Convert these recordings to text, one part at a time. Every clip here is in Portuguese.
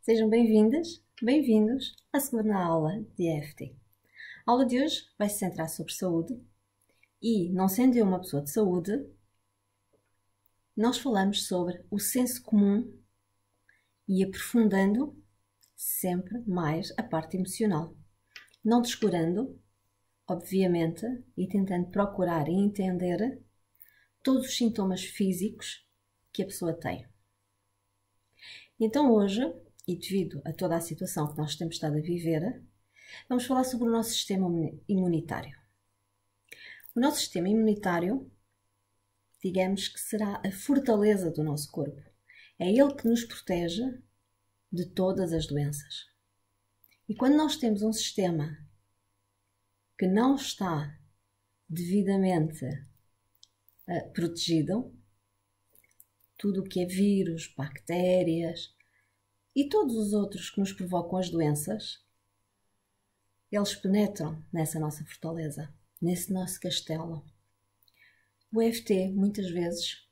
Sejam bem-vindas, bem-vindos à segunda aula de EFT. A aula de hoje vai se centrar sobre saúde e, não sendo eu uma pessoa de saúde, nós falamos sobre o senso comum e aprofundando sempre mais a parte emocional. Não descurando, obviamente, e tentando procurar e entender todos os sintomas físicos que a pessoa tem. Então hoje, e devido a toda a situação que nós temos estado a viver, vamos falar sobre o nosso sistema imunitário. O nosso sistema imunitário, digamos que será a fortaleza do nosso corpo. É ele que nos protege de todas as doenças. E quando nós temos um sistema que não está devidamente protegido, tudo o que é vírus, bactérias e todos os outros que nos provocam as doenças, eles penetram nessa nossa fortaleza, nesse nosso castelo. O EFT, muitas vezes,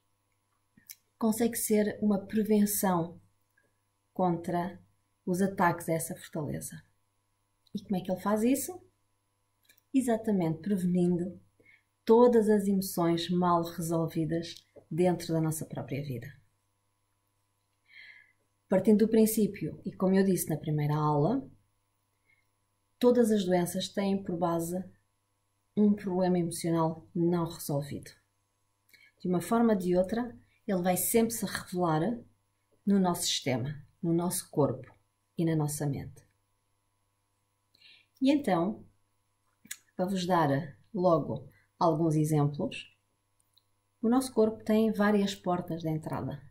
consegue ser uma prevenção contra os ataques a essa fortaleza. E como é que ele faz isso? Exatamente prevenindo todas as emoções mal resolvidas dentro da nossa própria vida. Partindo do princípio, e como eu disse na primeira aula, todas as doenças têm por base um problema emocional não resolvido. De uma forma ou de outra, ele vai sempre se revelar no nosso sistema, no nosso corpo e na nossa mente. E então, para vos dar logo alguns exemplos, o nosso corpo tem várias portas de entrada.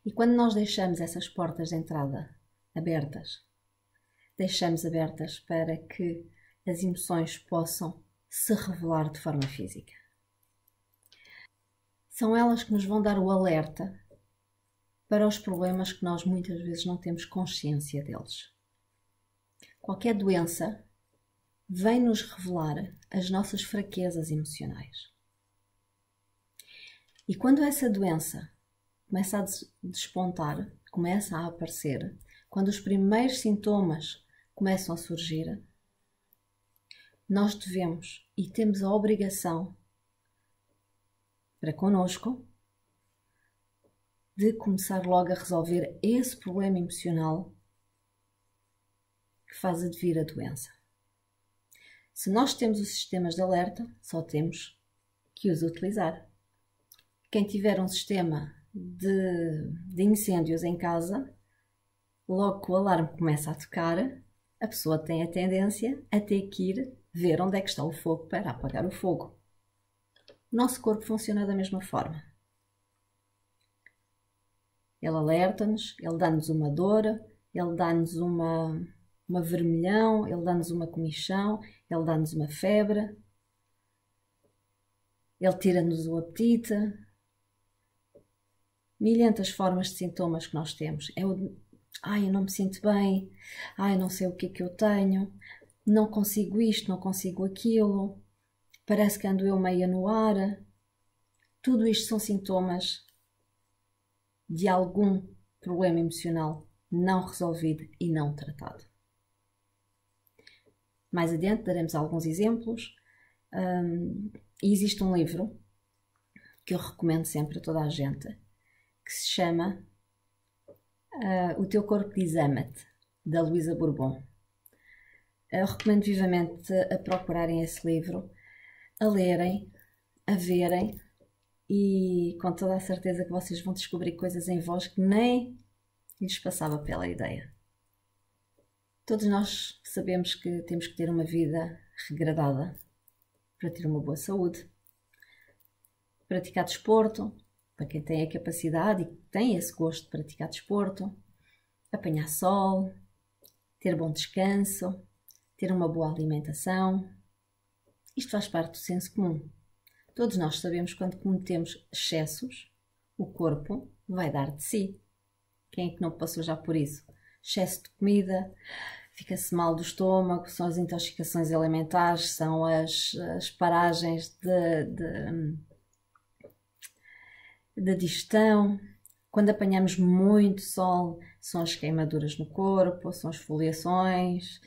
E quando nós deixamos essas portas de entrada abertas, deixamos abertas para que as emoções possam se revelar de forma física. São elas que nos vão dar o alerta para os problemas que nós muitas vezes não temos consciência deles. Qualquer doença vem nos revelar as nossas fraquezas emocionais. E quando essa doença começa a despontar, começa a aparecer, quando os primeiros sintomas começam a surgir, nós devemos e temos a obrigação para connosco de começar logo a resolver esse problema emocional que faz advir a doença. Se nós temos os sistemas de alerta, só temos que os utilizar. Quem tiver um sistema de incêndios em casa, logo que o alarme começa a tocar, a pessoa tem a tendência a ter que ir ver onde é que está o fogo para apagar o fogo. O nosso corpo funciona da mesma forma. Ele alerta-nos, ele dá-nos uma dor, ele dá-nos uma vermelhão, ele dá-nos uma comichão, ele dá-nos uma febre, ele tira-nos o apetite. Milhentas formas de sintomas que nós temos. Eu não me sinto bem, não sei o que é que eu tenho, não consigo isto, não consigo aquilo, parece que ando eu meia no ar. Tudo isto são sintomas de algum problema emocional não resolvido e não tratado. Mais adiante daremos alguns exemplos. E existe um livro que eu recomendo sempre a toda a gente, que se chama O Teu Corpo Diz Ama-te, da Luísa Bourbon. Eu recomendo vivamente a procurarem esse livro, a lerem, a verem, e com toda a certeza que vocês vão descobrir coisas em vós que nem lhes passava pela ideia. Todos nós sabemos que temos que ter uma vida regradada para ter uma boa saúde, praticar desporto, para quem tem a capacidade e tem esse gosto de praticar desporto, apanhar sol, ter bom descanso, ter uma boa alimentação. Isto faz parte do senso comum. Todos nós sabemos que quando cometemos excessos, o corpo vai dar de si. Quem é que não passou já por isso? Excesso de comida, fica-se mal do estômago, são as intoxicações alimentares, são as paragens da digestão. Quando apanhamos muito sol, são as queimaduras no corpo, são as esfoliações,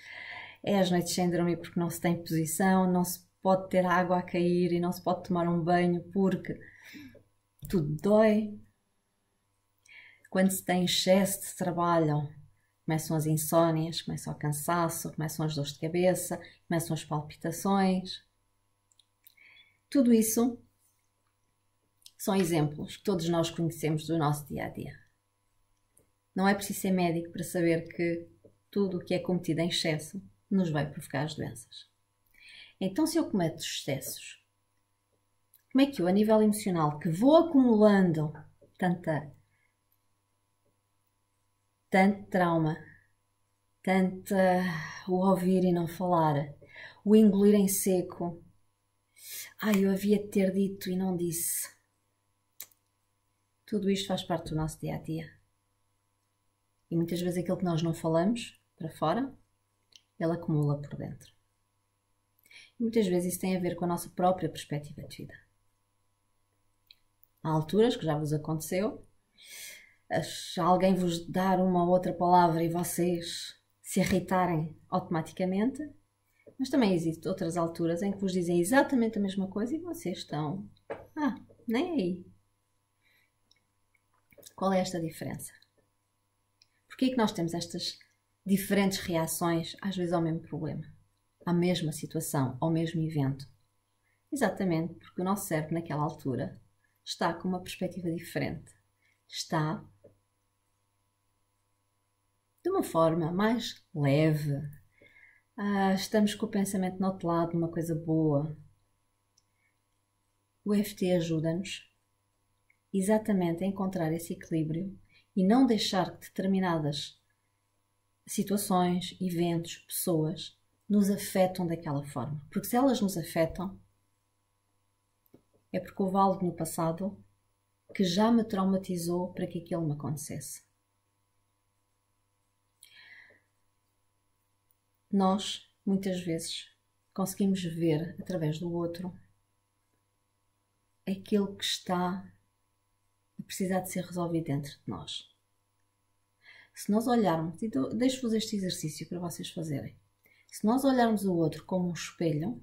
é as noites sem dormir porque não se tem posição, não se pode ter água a cair e não se pode tomar um banho porque tudo dói. Quando se tem excesso de trabalho, começam as insónias, começa o cansaço, começam as dores de cabeça, começam as palpitações. Tudo isso são exemplos que todos nós conhecemos do nosso dia-a-dia. Não é preciso ser médico para saber que tudo o que é cometido em excesso nos vai provocar as doenças. Então, se eu cometo excessos, como é que eu, a nível emocional, que vou acumulando tanto trauma, tanto o ouvir e não falar, o engolir em seco, eu havia de ter dito e não disse. Tudo isto faz parte do nosso dia-a-dia. E muitas vezes aquilo que nós não falamos para fora, ele acumula por dentro. E muitas vezes isso tem a ver com a nossa própria perspectiva de vida. Há alturas que já vos aconteceu, alguém vos dar uma ou outra palavra e vocês se irritarem automaticamente, mas também existem outras alturas em que vos dizem exatamente a mesma coisa e vocês estão, nem aí. Qual é esta diferença? Porquê é que nós temos estas diferentes reações, às vezes ao mesmo problema, à mesma situação, ao mesmo evento? Exatamente porque o nosso cérebro naquela altura está com uma perspectiva diferente. Está de uma forma mais leve. Estamos com o pensamento no outro lado, numa coisa boa. O EFT ajuda-nos exatamente a encontrar esse equilíbrio e não deixar que determinadas situações, eventos, pessoas nos afetam daquela forma. Porque se elas nos afetam, é porque houve algo no passado que já me traumatizou para que aquilo me acontecesse. Nós, muitas vezes, conseguimos ver através do outro aquilo que está a precisar de ser resolvido dentro de nós. Se nós olharmos, e deixo-vos este exercício para vocês fazerem, se nós olharmos o outro como um espelho,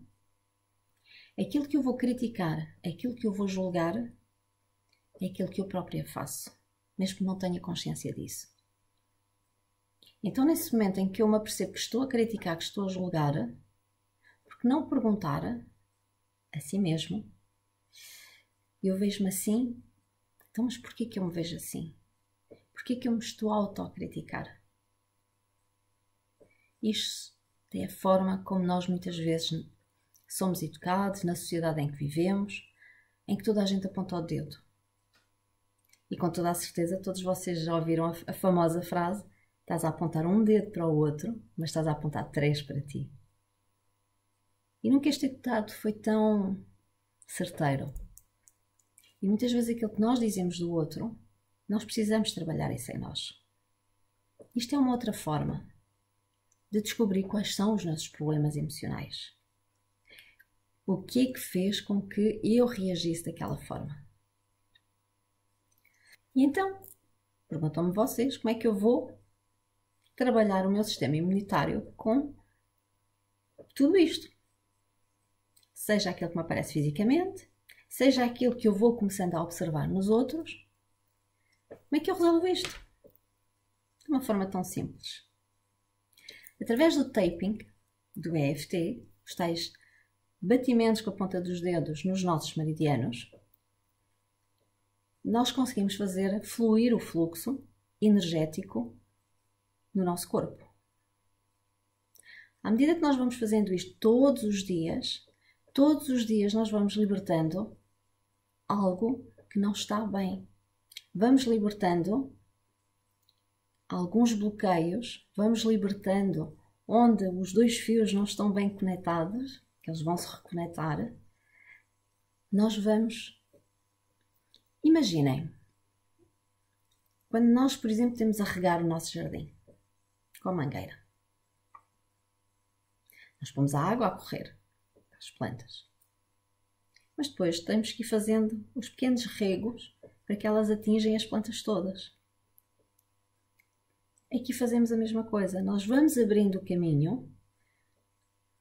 aquilo que eu vou criticar, aquilo que eu vou julgar, é aquilo que eu própria faço, mesmo que não tenha consciência disso. Então, nesse momento em que eu me apercebo que estou a criticar, que estou a julgar, porque não perguntar a si mesmo, eu vejo-me assim, então, mas porquê que eu me vejo assim? Porquê que eu me estou a autocriticar? Isto é a forma como nós muitas vezes somos educados na sociedade em que vivemos, em que toda a gente aponta o dedo. E com toda a certeza todos vocês já ouviram a famosa frase: estás a apontar um dedo para o outro, mas estás a apontar 3 para ti. E nunca este ditado foi tão certeiro. E muitas vezes aquilo que nós dizemos do outro, nós precisamos trabalhar isso em nós. Isto é uma outra forma de descobrir quais são os nossos problemas emocionais. O que é que fez com que eu reagisse daquela forma? E então, perguntam-me vocês, como é que eu vou trabalhar o meu sistema imunitário com tudo isto? Seja aquilo que me aparece fisicamente, seja aquilo que eu vou começando a observar nos outros. Como é que eu resolvo isto? De uma forma tão simples. Através do tapping, do EFT, os tais batimentos com a ponta dos dedos nos nossos meridianos, nós conseguimos fazer fluir o fluxo energético no nosso corpo. À medida que nós vamos fazendo isto todos os dias nós vamos libertando algo que não está bem. Vamos libertando alguns bloqueios, vamos libertando onde os 2 fios não estão bem conectados, que eles vão se reconectar. Nós vamos... Imaginem, quando nós, por exemplo, temos a regar o nosso jardim com a mangueira. Nós pomos a água a correr para as plantas. Mas depois temos que ir fazendo os pequenos regos para que elas atingem as plantas todas. Aqui fazemos a mesma coisa. Nós vamos abrindo o caminho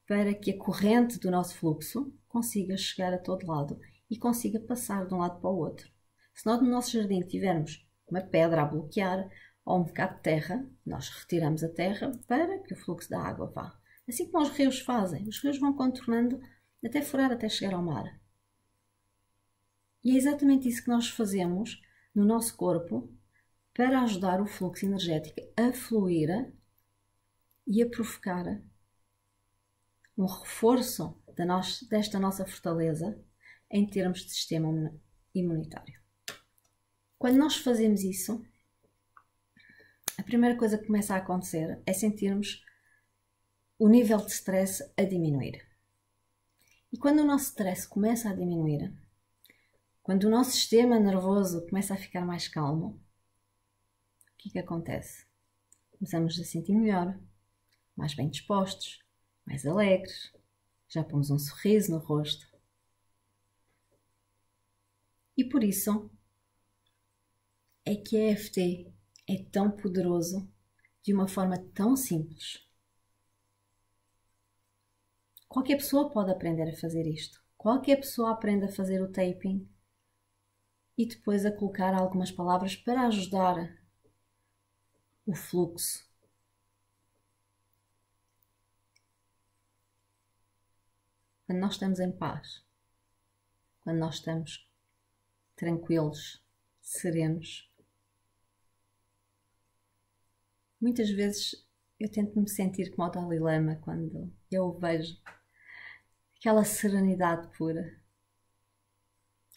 para que a corrente do nosso fluxo consiga chegar a todo lado e consiga passar de um lado para o outro. Se nós no nosso jardim tivermos uma pedra a bloquear ou um bocado de terra, nós retiramos a terra para que o fluxo da água vá. Assim como os rios fazem. Os rios vão contornando até furar, até chegar ao mar. E é exatamente isso que nós fazemos no nosso corpo para ajudar o fluxo energético a fluir e a provocar um reforço desta nossa fortaleza em termos de sistema imunitário. Quando nós fazemos isso, a primeira coisa que começa a acontecer é sentirmos o nível de stress a diminuir. E quando o nosso stress começa a diminuir, quando o nosso sistema nervoso começa a ficar mais calmo, o que acontece? Começamos a sentir melhor, mais bem dispostos, mais alegres, já pomos um sorriso no rosto. E por isso é que a EFT é tão poderoso de uma forma tão simples. Qualquer pessoa pode aprender a fazer isto. Qualquer pessoa aprende a fazer o taping e depois a colocar algumas palavras para ajudar o fluxo. Quando nós estamos em paz, quando nós estamos tranquilos, serenos, muitas vezes eu tento me sentir como o Dalai Lama quando eu o vejo, aquela serenidade pura,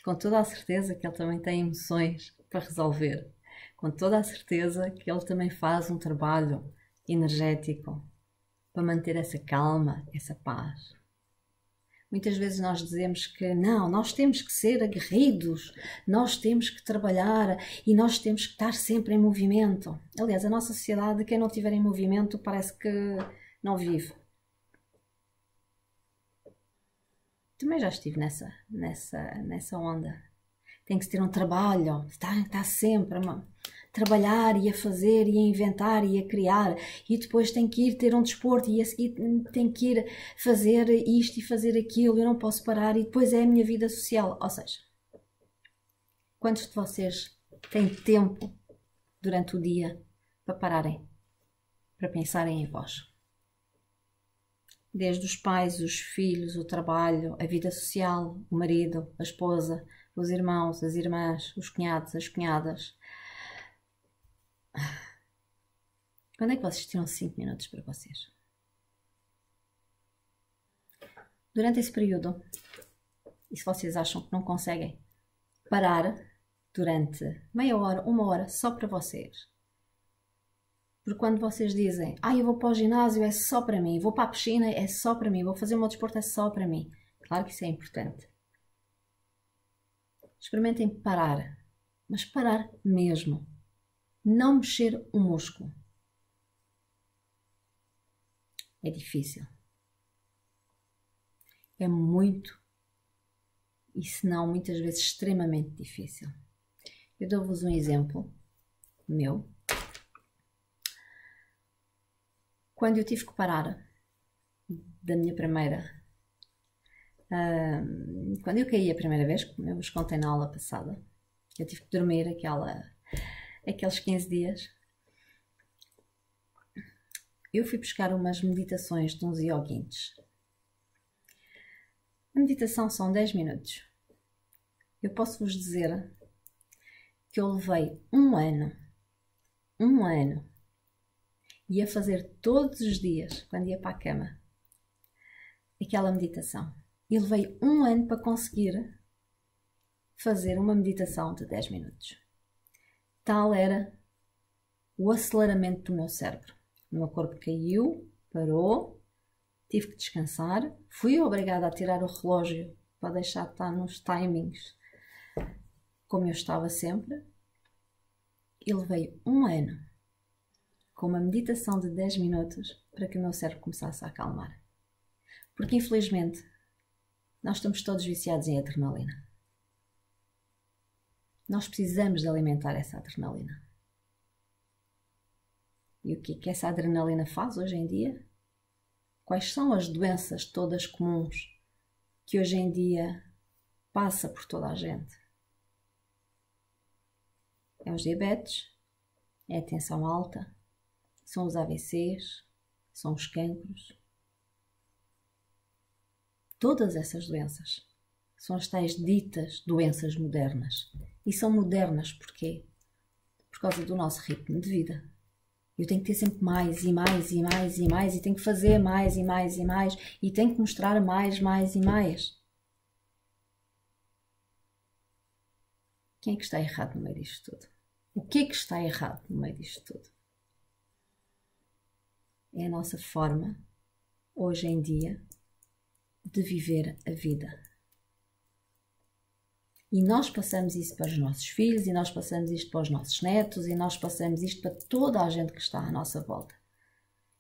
com toda a certeza que ele também tem emoções para resolver, com toda a certeza que ele também faz um trabalho energético para manter essa calma, essa paz. Muitas vezes nós dizemos que não, nós temos que ser aguerridos, nós temos que trabalhar e nós temos que estar sempre em movimento. Aliás, a nossa sociedade, quem não estiver em movimento parece que não vive. Também já estive nessa onda. Tem que ter um trabalho, está sempre a trabalhar e a fazer e a inventar e a criar, e depois tem que ir ter um desporto e a seguir tem que ir fazer isto e fazer aquilo, eu não posso parar, e depois é a minha vida social. Ou seja, quantos de vocês têm tempo durante o dia para pararem, para pensarem em vós? Desde os pais, os filhos, o trabalho, a vida social, o marido, a esposa, os irmãos, as irmãs, os cunhados, as cunhadas. Quando é que vocês tiram 5 minutos para vocês? Durante esse período, e se vocês acham que não conseguem parar durante meia hora, 1 hora, só para vocês. Porque quando vocês dizem, eu vou para o ginásio, é só para mim, vou para a piscina, é só para mim, vou fazer o meu desporto, é só para mim. Claro que isso é importante. Experimentem parar, mas parar mesmo. Não mexer o músculo. É difícil. É muito, e se não, muitas vezes extremamente difícil. Eu dou-vos um exemplo meu. Quando eu tive que parar da minha primeira... quando eu caí a primeira vez, como eu vos contei na aula passada, eu tive que dormir aqueles 15 dias. Eu fui buscar umas meditações de uns yoguinhos. A meditação são 10 minutos. Eu posso vos dizer que eu levei um ano, ia fazer todos os dias, quando ia para a cama, aquela meditação. E levei um ano para conseguir fazer uma meditação de 10 minutos. Tal era o aceleramento do meu cérebro. O meu corpo caiu, parou, tive que descansar. Fui obrigada a tirar o relógio para deixar de estar nos timings como eu estava sempre. E levei um ano com uma meditação de 10 minutos para que o meu cérebro começasse a acalmar. Porque, infelizmente, nós estamos todos viciados em adrenalina. Nós precisamos de alimentar essa adrenalina. E o que é que essa adrenalina faz hoje em dia? Quais são as doenças todas comuns que hoje em dia passa por toda a gente? É os diabetes, é a tensão alta, são os AVCs, são os cancros. Todas essas doenças são as tais ditas doenças modernas. E são modernas porquê? Por causa do nosso ritmo de vida. Eu tenho que ter sempre mais e mais e mais e mais, e tenho que fazer mais e mais e mais, e tenho que mostrar mais, mais e mais. Quem é que está errado no meio disto tudo? O que é que está errado no meio disto tudo? É a nossa forma, hoje em dia, de viver a vida. E nós passamos isso para os nossos filhos, e nós passamos isto para os nossos netos, e nós passamos isto para toda a gente que está à nossa volta.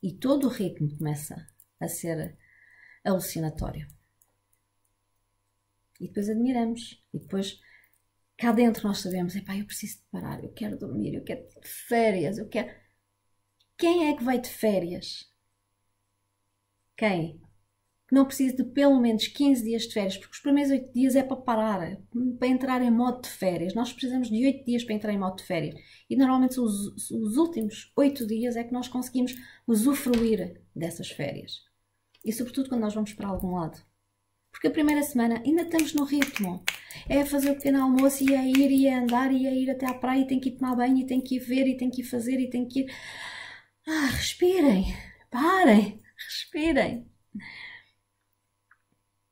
E todo o ritmo começa a ser alucinatório. E depois admiramos. E depois, cá dentro nós sabemos, epá, eu preciso de parar, eu quero dormir, eu quero de férias, eu quero... Quem é que vai de férias? Quem? Não preciso de pelo menos 15 dias de férias, porque os primeiros 8 dias é para parar, para entrar em modo de férias. Nós precisamos de 8 dias para entrar em modo de férias. E normalmente os últimos 8 dias é que nós conseguimos usufruir dessas férias. E sobretudo quando nós vamos para algum lado. Porque a primeira semana ainda estamos no ritmo. É fazer o pequeno almoço e a ir e a andar e a ir até à praia e tem que ir tomar banho e tem que ir ver e tem que ir fazer e tem que ir... respirem, parem, respirem.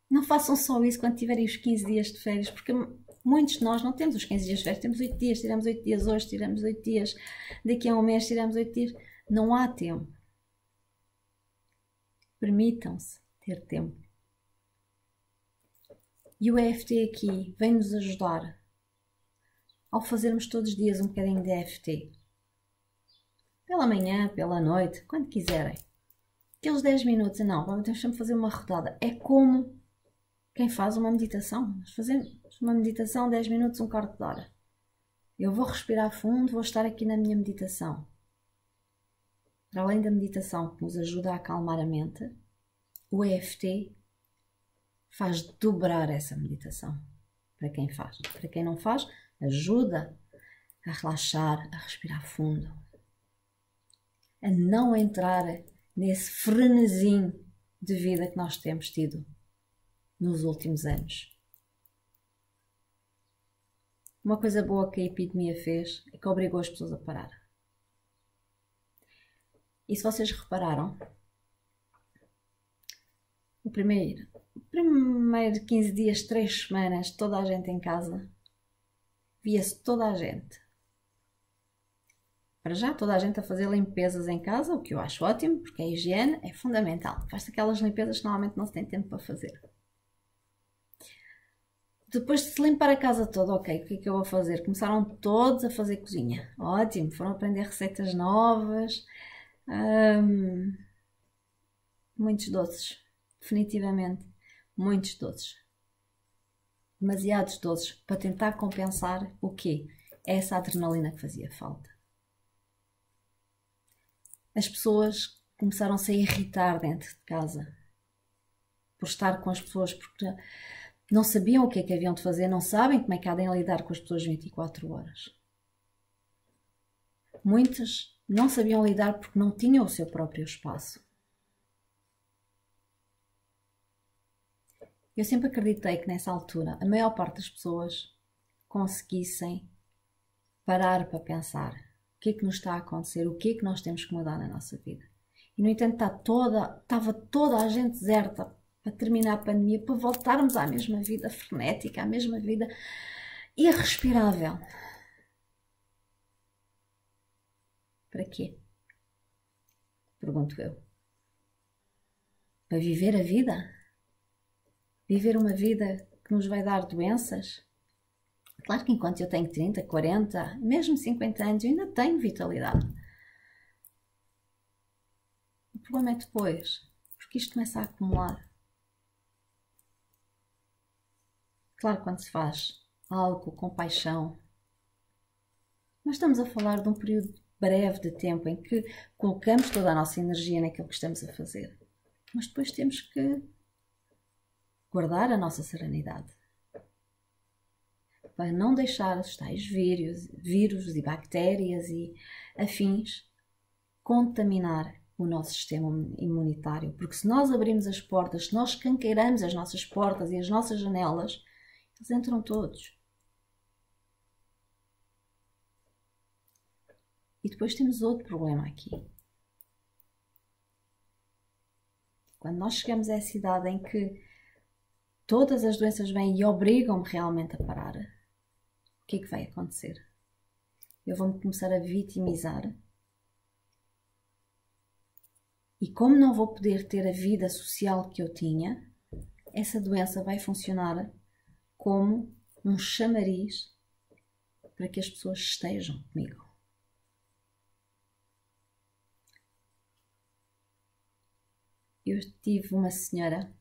Não façam só isso quando tiverem os 15 dias de férias, porque muitos de nós não temos os 15 dias de férias, temos 8 dias, tiramos 8 dias hoje, tiramos 8 dias daqui a um mês, tiramos 8 dias. Não há tempo. Permitam-se ter tempo. E o EFT aqui vem-nos ajudar ao fazermos todos os dias um bocadinho de EFT. Pela manhã, pela noite, quando quiserem. Aqueles 10 minutos, não, vamos sempre fazer uma rodada. É como quem faz uma meditação. Nós fazemos uma meditação, 10 minutos, um quarto de hora. Eu vou respirar fundo, vou estar aqui na minha meditação. Para além da meditação que nos ajuda a acalmar a mente, o EFT faz dobrar essa meditação. Para quem faz. Para quem não faz, ajuda a relaxar, a respirar fundo. A não entrar nesse frenesim de vida que nós temos tido nos últimos anos. Uma coisa boa que a epidemia fez é que obrigou as pessoas a parar. E se vocês repararam, o primeiro 15 dias, 3 semanas, toda a gente em casa, via-se toda a gente. Para já, toda a gente a fazer limpezas em casa, o que eu acho ótimo, porque a higiene é fundamental. Faz-se aquelas limpezas que normalmente não se tem tempo para fazer. Depois de se limpar a casa toda, ok, o que é que eu vou fazer? Começaram todos a fazer cozinha. Ótimo, foram aprender receitas novas. Muitos doces, definitivamente. Muitos doces. Demasiados doces para tentar compensar o quê? Essa adrenalina que fazia falta. As pessoas começaram-se a irritar dentro de casa por estar com as pessoas, porque não sabiam o que é que haviam de fazer, não sabem como é que há de lidar com as pessoas 24 horas. Muitas não sabiam lidar porque não tinham o seu próprio espaço. Eu sempre acreditei que nessa altura a maior parte das pessoas conseguissem parar para pensar o que é que nos está a acontecer, o que é que nós temos que mudar na nossa vida. E no entanto estava toda a gente deserta para terminar a pandemia, para voltarmos à mesma vida frenética, à mesma vida irrespirável. Para quê? Pergunto eu. Para viver a vida? Viver uma vida que nos vai dar doenças? Claro que enquanto eu tenho 30, 40, mesmo 50 anos, eu ainda tenho vitalidade. O problema é depois, porque isto começa a acumular. Claro, quando se faz algo com paixão, Mas estamos a falar de um período breve de tempo em que colocamos toda a nossa energia naquilo que estamos a fazer. Mas depois temos que guardar a nossa serenidade para não deixar os tais vírus e bactérias e afins contaminar o nosso sistema imunitário. Porque se nós abrirmos as portas, se nós escancaramos as nossas portas e as nossas janelas, eles entram todos. E depois temos outro problema aqui. Quando nós chegamos a essa idade em que todas as doenças vêm e obrigam-me realmente a parar, o que é que vai acontecer? Eu vou-me começar a vitimizar. E como não vou poder ter a vida social que eu tinha, essa doença vai funcionar como um chamariz para que as pessoas estejam comigo. Eu tive uma senhora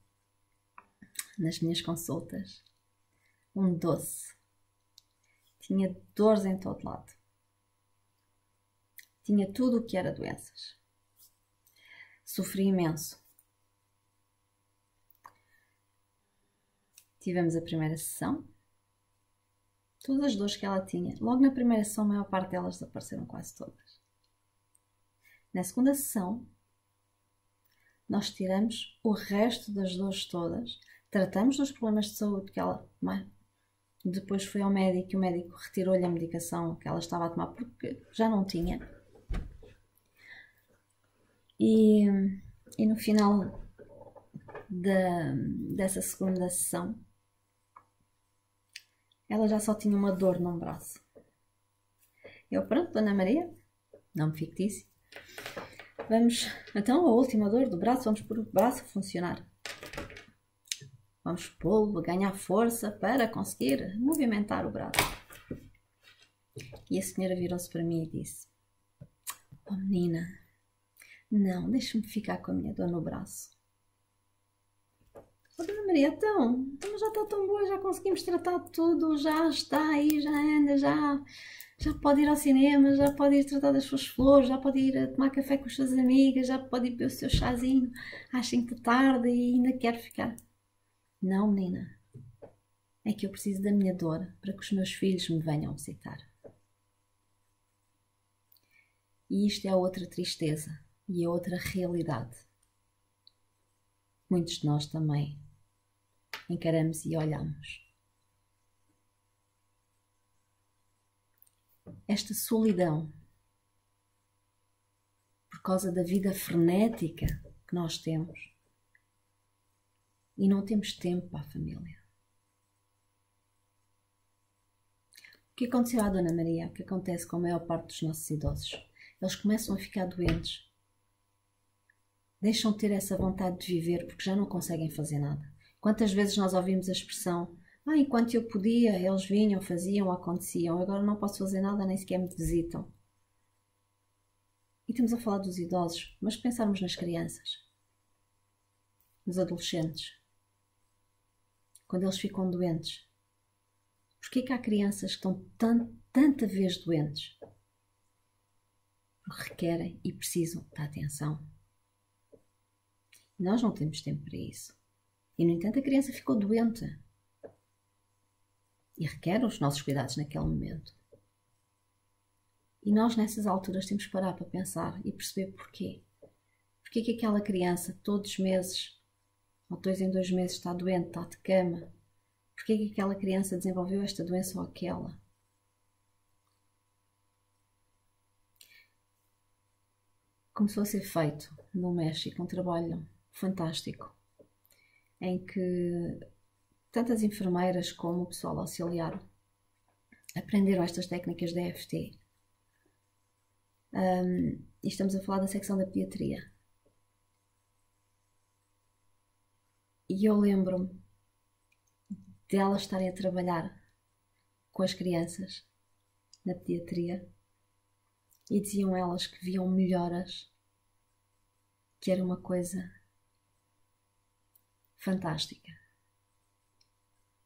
nas minhas consultas, um doce. Tinha dores em todo lado. Tinha tudo o que era doenças. Sofri imenso. Tivemos a primeira sessão. Todas as dores que ela tinha. Logo na primeira sessão, a maior parte delas desapareceram quase todas. Na segunda sessão, nós tiramos o resto das dores todas. Tratamos dos problemas de saúde que ela... Depois foi ao médico e o médico retirou-lhe a medicação que ela estava a tomar porque já não tinha. E no final dessa segunda sessão, ela já só tinha uma dor num braço. Eu, pronto, Dona Maria, nome fictício, vamos, então a última dor do braço, vamos pôr o braço a funcionar. Vamos pô-lo a ganhar força para conseguir movimentar o braço. E a senhora virou-se para mim e disse: "Oh menina, não, deixa-me ficar com a minha dor no braço." "Oh, Dona Maria, então já está tão boa, já conseguimos tratar de tudo, já está aí, já anda, já pode ir ao cinema, já pode ir tratar das suas flores, já pode ir a tomar café com as suas amigas, já pode ir beber o seu chazinho às 5 da tarde e ainda quer ficar." "Não, menina, é que eu preciso da minha dor para que os meus filhos me venham visitar." E isto é outra tristeza e é outra realidade. Muitos de nós também encaramos e olhamos. Esta solidão, por causa da vida frenética que nós temos, e não temos tempo para a família. O que aconteceu à Dona Maria? O que acontece com a maior parte dos nossos idosos? Eles começam a ficar doentes. Deixam de ter essa vontade de viver porque já não conseguem fazer nada. Quantas vezes nós ouvimos a expressão: enquanto eu podia, eles vinham, faziam, aconteciam, agora não posso fazer nada, nem sequer me visitam. E estamos a falar dos idosos, mas se pensarmos nas crianças, nos adolescentes, quando eles ficam doentes, porquê que há crianças que estão tanta vez doentes? Porque requerem e precisam da atenção. Nós não temos tempo para isso. E, no entanto, a criança ficou doente. E requer os nossos cuidados naquele momento. E nós, nessas alturas, temos que parar para pensar e perceber porquê. Porquê que aquela criança, todos os meses, ou 2 em 2 meses, está doente, está de cama? Porquê que aquela criança desenvolveu esta doença ou aquela? Começou a ser feito no México um trabalho fantástico, em que tanto as enfermeiras como o pessoal auxiliar aprenderam estas técnicas de EFT. E estamos a falar da secção da pediatria. E eu lembro-me delas estarem a trabalhar com as crianças na pediatria e diziam elas que viam melhoras, que era uma coisa fantástica.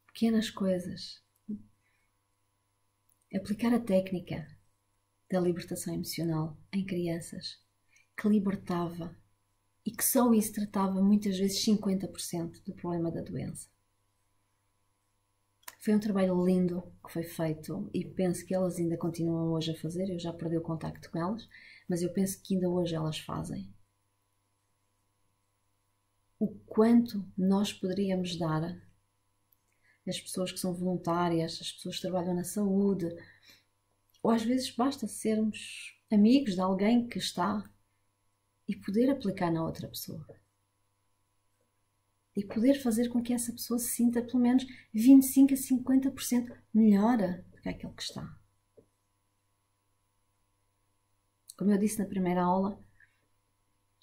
Pequenas coisas. Aplicar a técnica da libertação emocional em crianças, que libertava e que só isso tratava muitas vezes 50% do problema da doença. Foi um trabalho lindo que foi feito e penso que elas ainda continuam hoje a fazer. Eu já perdi o contacto com elas, mas eu penso que ainda hoje elas fazem. O quanto nós poderíamos dar às pessoas que são voluntárias, às pessoas que trabalham na saúde, ou às vezes basta sermos amigos de alguém que está e poder aplicar na outra pessoa. E poder fazer com que essa pessoa se sinta pelo menos 25% a 50% melhor do que aquele que está. Como eu disse na primeira aula,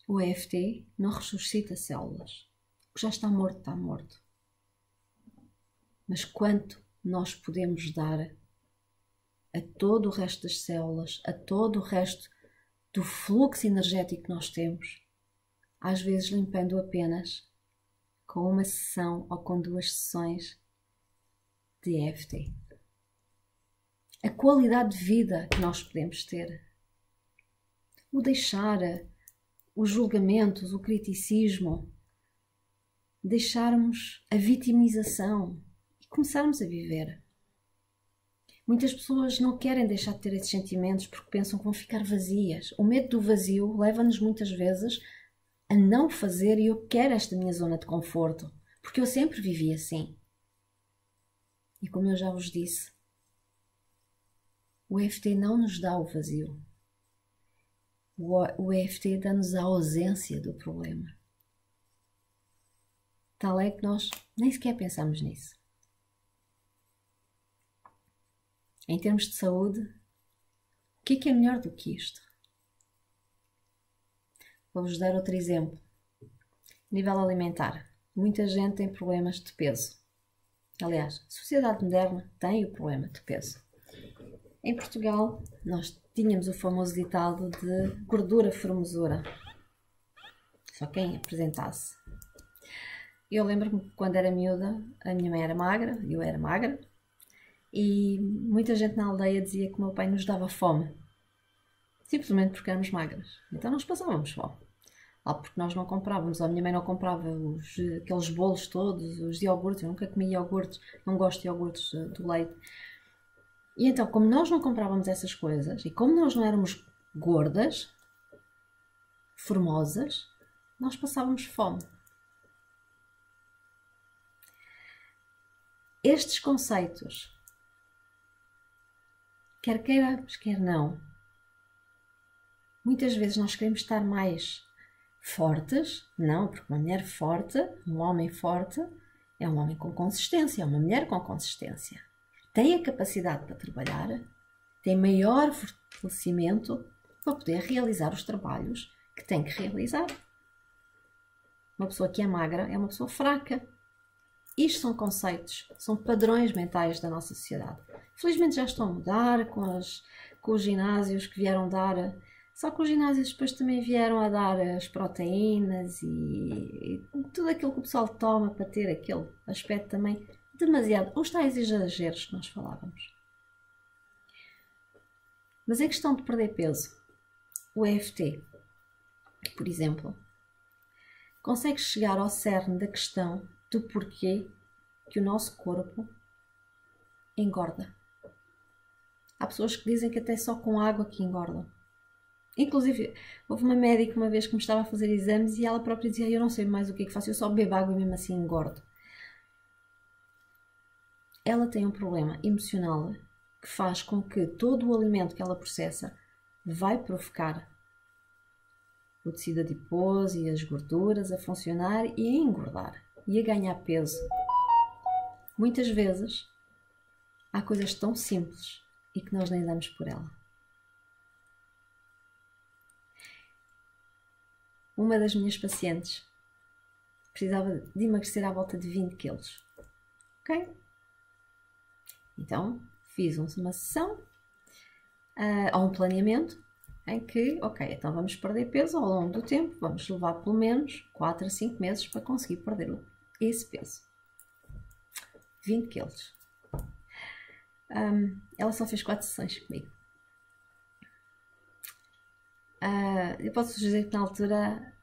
o EFT não ressuscita células. O que já está morto, está morto. Mas quanto nós podemos dar a todo o resto das células, a todo o resto do fluxo energético que nós temos, às vezes limpando apenas com uma sessão ou com 2 sessões de EFT. A qualidade de vida que nós podemos ter. O deixar os julgamentos, o criticismo, deixarmos a vitimização e começarmos a viver. Muitas pessoas não querem deixar de ter esses sentimentos porque pensam que vão ficar vazias. O medo do vazio leva-nos muitas vezes a não fazer, e eu quero esta minha zona de conforto, porque eu sempre vivi assim. E como eu já vos disse, o EFT não nos dá o vazio. O EFT dá-nos a ausência do problema. Tal é que nós nem sequer pensamos nisso. Em termos de saúde, o que é melhor do que isto? Vou-vos dar outro exemplo. Nível alimentar. Muita gente tem problemas de peso. Aliás, a sociedade moderna tem o problema de peso. Em Portugal, nós tínhamos o famoso ditado de gordura formosura. Só quem apresentasse. Eu lembro-me que quando era miúda, a minha mãe era magra, eu era magra, e muita gente na aldeia dizia que o meu pai nos dava fome. Simplesmente porque éramos magras. Então nós passávamos fome. Lá porque nós não comprávamos, ou a minha mãe não comprava aqueles bolos todos, os iogurtes. Eu nunca comi iogurtes, não gosto de iogurtes do leite. E então, como nós não comprávamos essas coisas, e como nós não éramos gordas, formosas, nós passávamos fome. Estes conceitos, quer queiramos, quer não, muitas vezes nós queremos estar mais fortes. Não, porque uma mulher forte, um homem forte, é um homem com consistência, é uma mulher com consistência. Tem a capacidade para trabalhar, tem maior fortalecimento para poder realizar os trabalhos que tem que realizar. Uma pessoa que é magra é uma pessoa fraca. Isto são conceitos, são padrões mentais da nossa sociedade. Felizmente já estão a mudar com os ginásios que vieram dar. Só que os ginásios depois também vieram a dar as proteínas e tudo aquilo que o pessoal toma para ter aquele aspecto também demasiado. Os tais exageros que nós falávamos. Mas em questão de perder peso, o EFT, por exemplo, consegue chegar ao cerne da questão do porquê que o nosso corpo engorda. Há pessoas que dizem que até só com água que engordam. Inclusive, houve uma médica uma vez que me estava a fazer exames e ela própria dizia: eu não sei mais o que é que faço, eu só bebo água e mesmo assim engordo. Ela tem um problema emocional que faz com que todo o alimento que ela processa vai provocar o tecido adiposo e as gorduras a funcionar e a engordar e a ganhar peso. Muitas vezes há coisas tão simples e que nós nem damos por ela. Uma das minhas pacientes precisava de emagrecer à volta de 20 quilos. Ok? Então, fiz uma sessão ou um planeamento em que, ok, então vamos perder peso ao longo do tempo, vamos levar pelo menos 4 a 5 meses para conseguir perder esse peso. 20 quilos. Ela só fez 4 sessões comigo. Eu posso dizer que na altura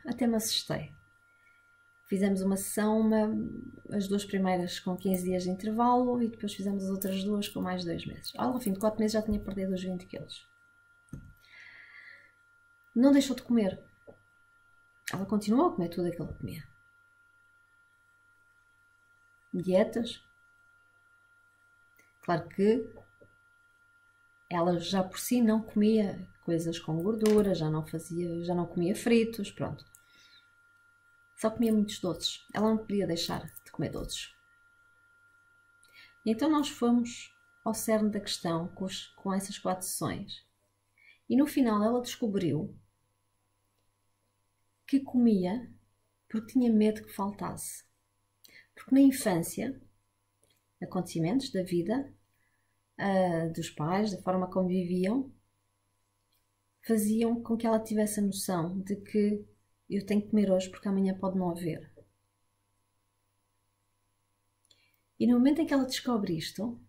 até me assustei. Fizemos uma sessão, as 2 primeiras com 15 dias de intervalo e depois fizemos as outras 2 com mais 2 meses. Ao fim de 4 meses já tinha perdido os 20 quilos. Não deixou de comer. Ela continuou a comer tudo aquilo que comia. Dietas. Claro que ela já por si não comia coisas com gordura, já não comia fritos, pronto. Só comia muitos doces. Ela não podia deixar de comer doces. E então nós fomos ao cerne da questão com essas 4 sessões. E no final ela descobriu que comia porque tinha medo que faltasse. Porque na infância, acontecimentos da vida, dos pais, da forma como viviam, faziam com que ela tivesse a noção de que eu tenho que comer hoje porque amanhã pode não haver. E no momento em que ela descobre isto,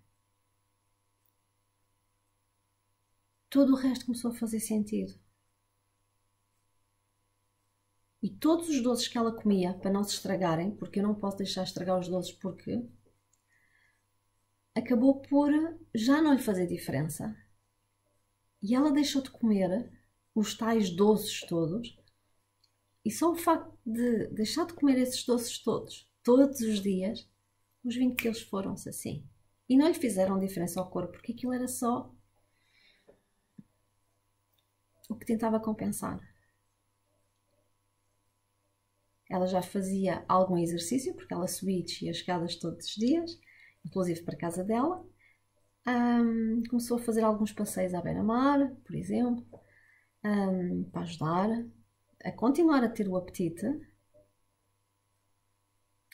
todo o resto começou a fazer sentido. E todos os doces que ela comia, para não se estragarem, porque eu não posso deixar estragar os doces porque acabou por já não lhe fazer diferença. E ela deixou de comer os tais doces todos. E só o facto de deixar de comer esses doces todos os dias, os 20 quilos foram-se assim. E não lhe fizeram diferença ao corpo, porque aquilo era só o que tentava compensar. Ela já fazia algum exercício, porque ela subia e descia as escadas todos os dias, inclusive para a casa dela. Começou a fazer alguns passeios à beira-mar, por exemplo, para ajudar a continuar a ter o apetite,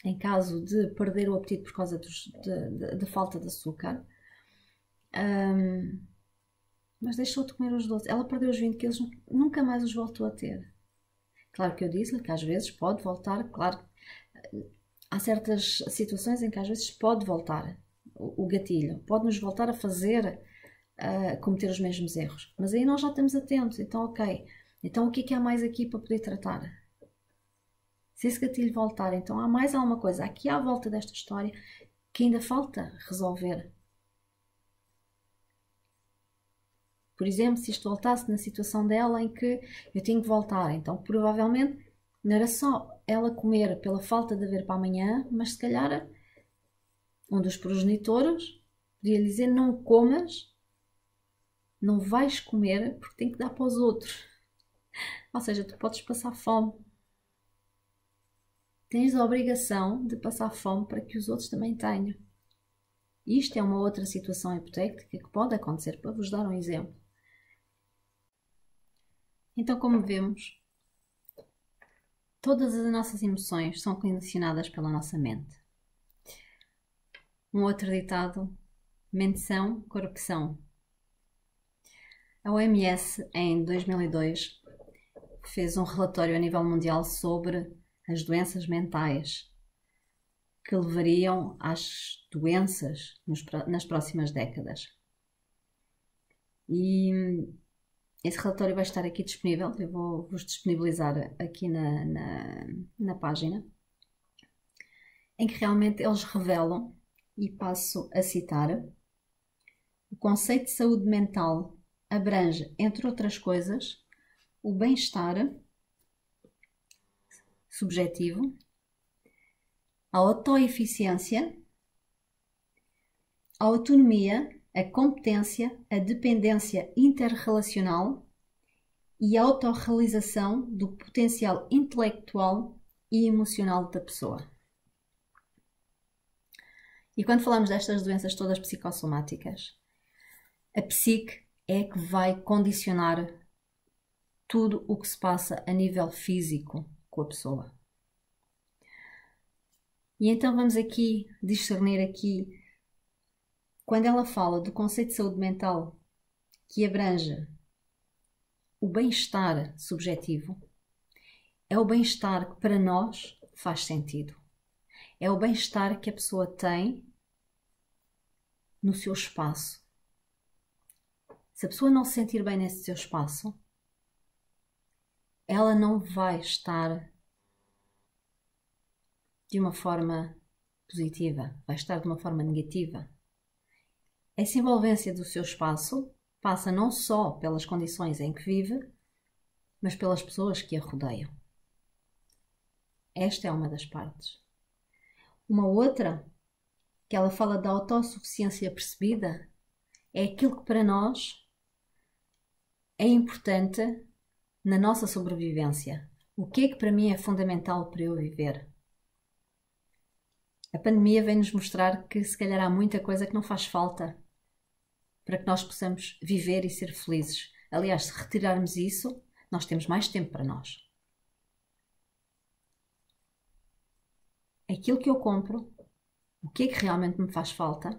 em caso de perder o apetite por causa de falta de açúcar. Mas deixou de comer os doces. Ela perdeu os 20 quilos, nunca mais os voltou a ter. Claro que eu disse-lhe que às vezes pode voltar, claro, há certas situações em que às vezes pode voltar o gatilho, pode-nos voltar a fazer cometer os mesmos erros, mas aí nós já estamos atentos, então ok, então o que há mais aqui para poder tratar? Se esse gatilho voltar, então há mais alguma coisa aqui à volta desta história que ainda falta resolver. Por exemplo, se isto voltasse na situação dela em que eu tenho que voltar, então provavelmente não era só ela comer pela falta de haver para amanhã, mas se calhar um dos progenitores podia lhe dizer: não comas, não vais comer porque tem que dar para os outros. Ou seja, tu podes passar fome. Tens a obrigação de passar fome para que os outros também tenham. Isto é uma outra situação hipotética que pode acontecer, para vos dar um exemplo. Então, como vemos, todas as nossas emoções são condicionadas pela nossa mente. Um outro ditado: mente são, corpo são. A OMS, em 2002, fez um relatório a nível mundial sobre as doenças mentais que levariam às doenças nas próximas décadas. E esse relatório vai estar aqui disponível, eu vou-vos disponibilizar aqui na página, em que realmente eles revelam, e passo a citar: o conceito de saúde mental abrange, entre outras coisas, o bem-estar subjetivo, a autoeficiência, a autonomia, a competência, a dependência interrelacional e a autorrealização do potencial intelectual e emocional da pessoa. E quando falamos destas doenças todas psicossomáticas, a psique é que vai condicionar tudo o que se passa a nível físico com a pessoa. E então vamos aqui discernir aqui, quando ela fala do conceito de saúde mental que abrange o bem-estar subjetivo, é o bem-estar que para nós faz sentido. É o bem-estar que a pessoa tem no seu espaço. Se a pessoa não se sentir bem nesse seu espaço, ela não vai estar de uma forma positiva, vai estar de uma forma negativa. Essa envolvência do seu espaço passa não só pelas condições em que vive, mas pelas pessoas que a rodeiam. Esta é uma das partes. Uma outra, que ela fala da autossuficiência percebida, é aquilo que para nós é importante na nossa sobrevivência. O que é que para mim é fundamental para eu viver? A pandemia vem-nos mostrar que se calhar há muita coisa que não faz falta para que nós possamos viver e ser felizes. Aliás, se retirarmos isso, nós temos mais tempo para nós. Aquilo que eu compro, o que é que realmente me faz falta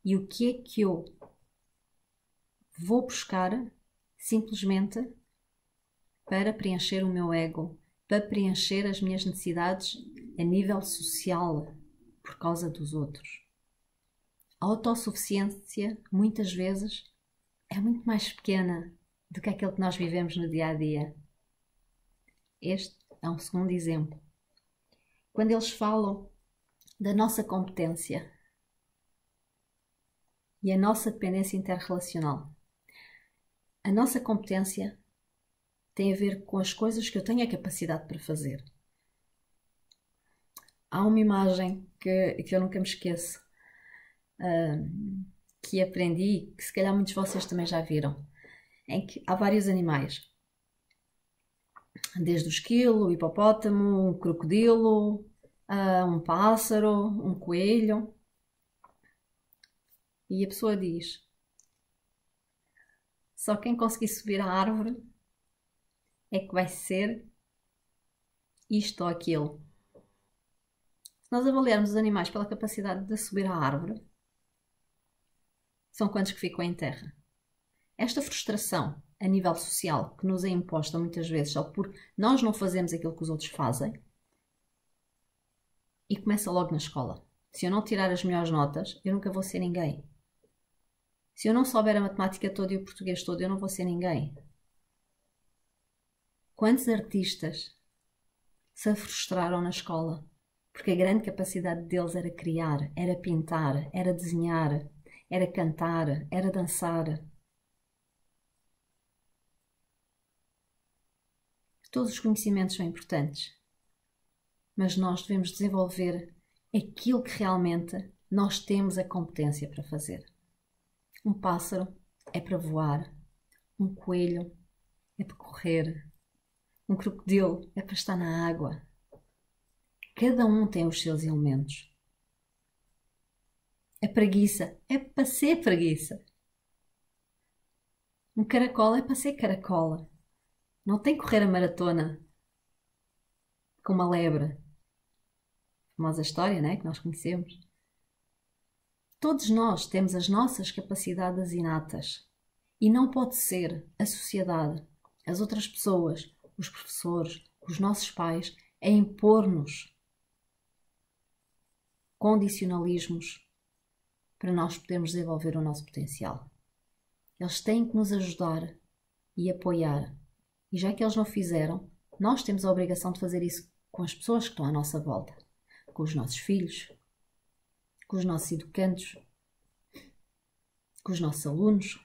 e o que é que eu vou buscar simplesmente para preencher o meu ego, para preencher as minhas necessidades a nível social por causa dos outros. A autossuficiência, muitas vezes, é muito mais pequena do que aquilo que nós vivemos no dia a dia. Este é um segundo exemplo. Quando eles falam da nossa competência e a nossa dependência interrelacional, a nossa competência tem a ver com as coisas que eu tenho a capacidade para fazer. Há uma imagem que eu nunca me esqueço, que aprendi, que se calhar muitos de vocês também já viram, em que há vários animais, desde o esquilo, o hipopótamo, um crocodilo, um pássaro, um coelho, e a pessoa diz: só quem conseguir subir à árvore é que vai ser isto ou aquilo. Se nós avaliarmos os animais pela capacidade de subir à árvore, são quantos que ficam em terra. Esta frustração a nível social que nos é imposta muitas vezes só por nós não fazemos aquilo que os outros fazem, e começa logo na escola. Se eu não tirar as melhores notas, eu nunca vou ser ninguém. Se eu não souber a matemática toda e o português todo, eu não vou ser ninguém. Quantos artistas se frustraram na escola? Porque a grande capacidade deles era criar, era pintar, era desenhar, era cantar, era dançar. Todos os conhecimentos são importantes, mas nós devemos desenvolver aquilo que realmente nós temos a competência para fazer. Um pássaro é para voar, um coelho é para correr, um crocodilo é para estar na água. Cada um tem os seus elementos. A preguiça é para ser preguiça. Um caracol é para ser caracola. Não tem que correr a maratona com uma lebre. A famosa história, né, que nós conhecemos. Todos nós temos as nossas capacidades inatas. E não pode ser a sociedade, as outras pessoas, os professores, os nossos pais, a impor-nos condicionalismos para nós podermos desenvolver o nosso potencial. Eles têm que nos ajudar e apoiar. E já que eles não fizeram, nós temos a obrigação de fazer isso com as pessoas que estão à nossa volta, com os nossos filhos, com os nossos educandos, com os nossos alunos.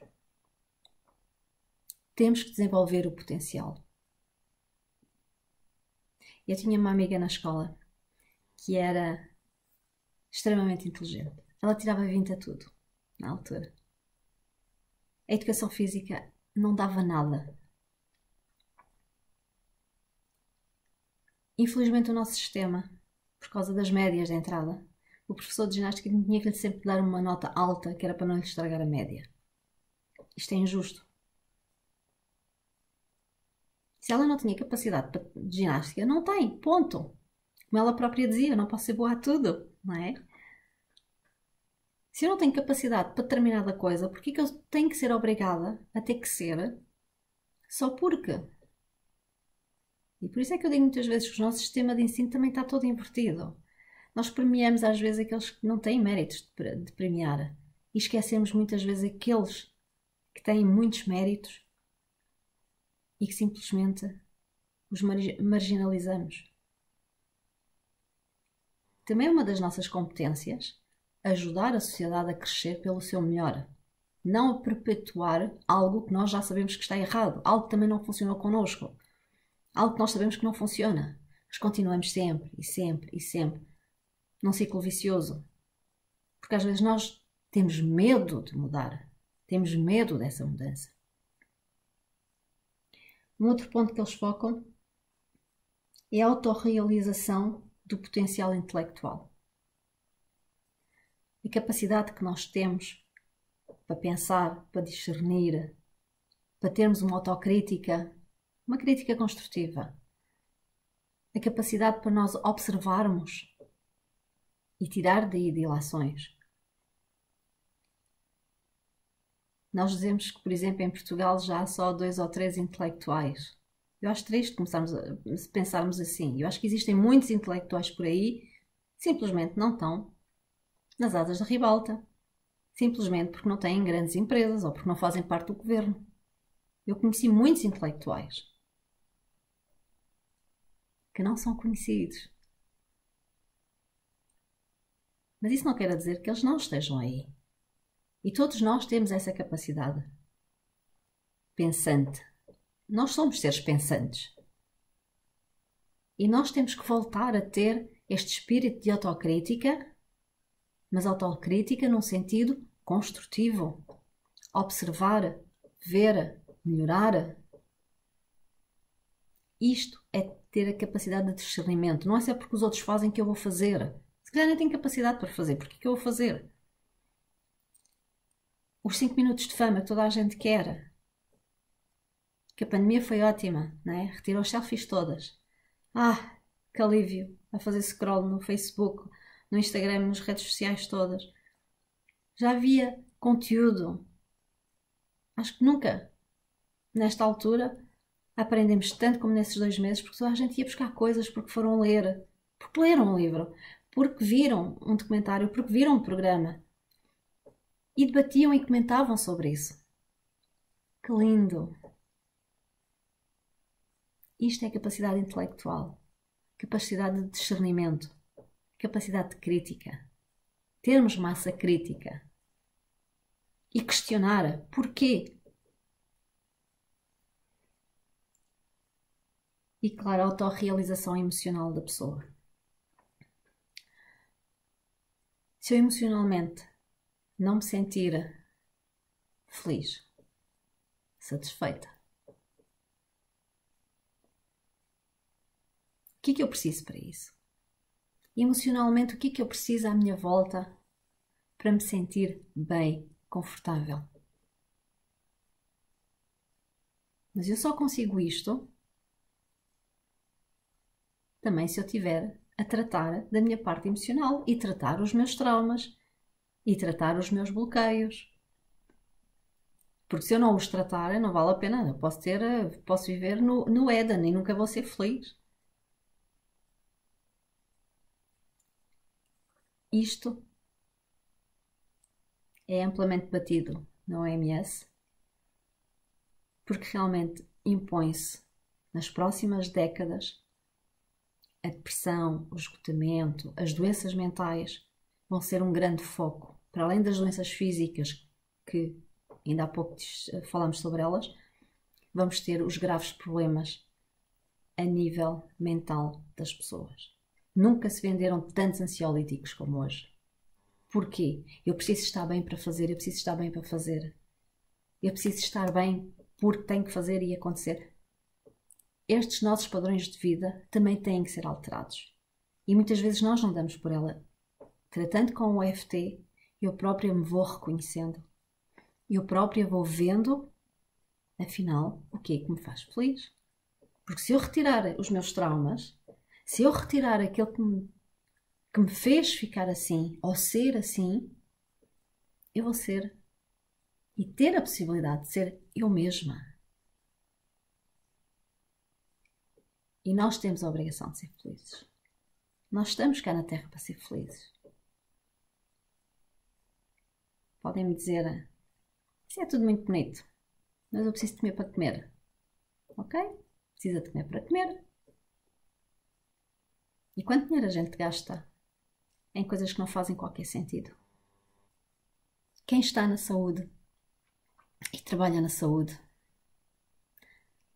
Temos que desenvolver o potencial. Eu tinha uma amiga na escola que era extremamente inteligente. Ela tirava 20 a tudo, na altura. A educação física não dava nada. Infelizmente o nosso sistema, por causa das médias de entrada, o professor de ginástica tinha que lhe sempre dar uma nota alta, que era para não lhe estragar a média. Isto é injusto. Se ela não tinha capacidade de ginástica, não tem, ponto. Como ela própria dizia, eu não posso ser boa a tudo, não é? Se eu não tenho capacidade para determinada coisa, por que eu tenho que ser obrigada a ter que ser só porque? E por isso é que eu digo muitas vezes que o nosso sistema de ensino também está todo invertido. Nós premiamos às vezes aqueles que não têm méritos de premiar e esquecemos muitas vezes aqueles que têm muitos méritos e que simplesmente os marginalizamos. Também é uma das nossas competências ajudar a sociedade a crescer pelo seu melhor. Não a perpetuar algo que nós já sabemos que está errado, algo que também não funcionou connosco, algo que nós sabemos que não funciona, mas continuamos sempre e sempre e sempre num ciclo vicioso. Porque às vezes nós temos medo de mudar, temos medo dessa mudança. Um outro ponto que eles focam é a autorrealização do potencial intelectual. A capacidade que nós temos para pensar, para discernir, para termos uma autocrítica, uma crítica construtiva. A capacidade para nós observarmos e tirar daí ilações. Nós dizemos que, por exemplo, em Portugal já há só 2 ou 3 intelectuais. Eu acho triste começarmos a pensarmos assim. Eu acho que existem muitos intelectuais por aí, simplesmente não estão nas asas da ribalta. Simplesmente porque não têm grandes empresas ou porque não fazem parte do governo. Eu conheci muitos intelectuais que não são conhecidos. Mas isso não quer dizer que eles não estejam aí. E todos nós temos essa capacidade pensante. Nós somos seres pensantes. E nós temos que voltar a ter este espírito de autocrítica, mas autocrítica num sentido construtivo. Observar, ver, melhorar. Isto é ter a capacidade de discernimento. Não é só porque os outros fazem que eu vou fazer. Se calhar nem tenho capacidade para fazer. Porque é que eu vou fazer? Os 5 minutos de fama que toda a gente quer. Que a pandemia foi ótima, não é? Retirou as selfies todas. Ah, que alívio a fazer scroll no Facebook, no Instagram, nas redes sociais todas. Já havia conteúdo. Acho que nunca, nesta altura, aprendemos tanto como nesses 2 meses, porque toda a gente ia buscar coisas porque foram ler, porque leram um livro, porque viram um documentário, porque viram um programa. E debatiam e comentavam sobre isso. Que lindo! Isto é capacidade intelectual, capacidade de discernimento, capacidade de crítica. Termos massa crítica. E questionar porquê. E, claro, a autorrealização emocional da pessoa. Se eu emocionalmente não me sentir feliz, satisfeita, o que é que eu preciso para isso? Emocionalmente, o que é que eu preciso à minha volta para me sentir bem, confortável? Mas eu só consigo isto também se eu estiver a tratar da minha parte emocional e tratar os meus traumas e tratar os meus bloqueios. Porque se eu não os tratar, não vale a pena. Eu posso viver no Éden e nunca vou ser feliz. Isto é amplamente debatido na OMS, porque realmente impõe-se nas próximas décadas a depressão, o esgotamento, as doenças mentais vão ser um grande foco. Para além das doenças físicas, que ainda há pouco falámos sobre elas, vamos ter os graves problemas a nível mental das pessoas. Nunca se venderam tantos ansiolíticos como hoje. Porquê? Eu preciso estar bem para fazer, eu preciso estar bem para fazer. Eu preciso estar bem porque tenho que fazer e acontecer. Estes nossos padrões de vida também têm que ser alterados. E muitas vezes nós não damos por ela. Tratando com o EFT, eu própria me vou reconhecendo. Eu própria vou vendo, afinal, o que é que me faz feliz. Porque se eu retirar os meus traumas, se eu retirar aquele que me fez ficar assim, ou ser assim, eu vou ser e ter a possibilidade de ser eu mesma. E nós temos a obrigação de ser felizes. Nós estamos cá na Terra para ser felizes. Podem-me dizer, isso é tudo muito bonito, mas eu preciso de comer para comer. Ok? precisa de comer para comer. E quanto dinheiro a gente gasta em coisas que não fazem qualquer sentido? Quem está na saúde e trabalha na saúde